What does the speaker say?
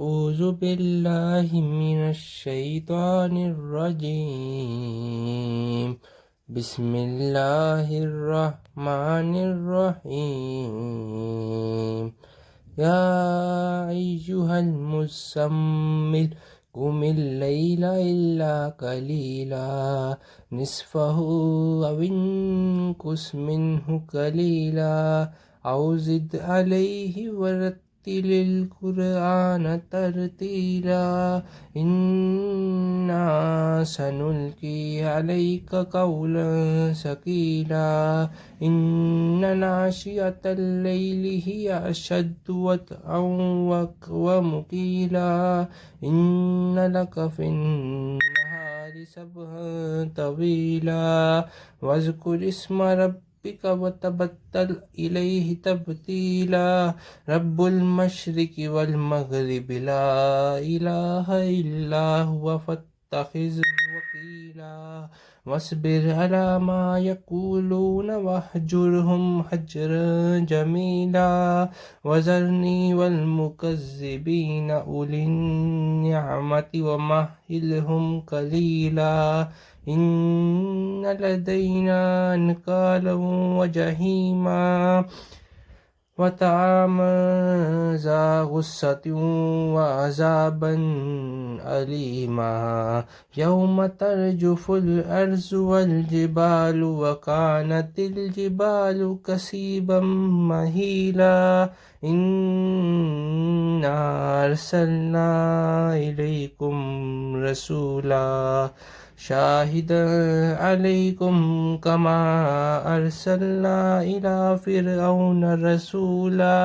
أعوذ بالله من الشيطان الرجيم. بسم الله الرحمن الرحيم. يا أيها المزمل قم الليل إلا قليلا نصفه أو انقص منه قليلا أو زد عليه ورتل القرآن ترتيلا إنا سنلقي عليك قولا ثقيلا إن ناشئة الليل هي أشد وطئا وأقوم قيلا إن لك في النهار سبحا طويلا واذكر اسم ربك وتبتل إليه تبتيلا رب المشرق والمغرب لا إله إلا هو فاتخذه وكيلا واصبر على ما يقولون واهجرهم هجرا جميلا وذرني والمكذبين أولي النعمة ومهلهم قليلا إن لدينا أنكالا وجحيما وطعاما ذا غصة وعذابا أليما يوم ترجف الأرض والجبال وكانت الجبال كثيبا مهيلا إنا أرسلنا إليكم رسولا شاهدا عليكم كما أرسلنا إلى فرعون رسولا.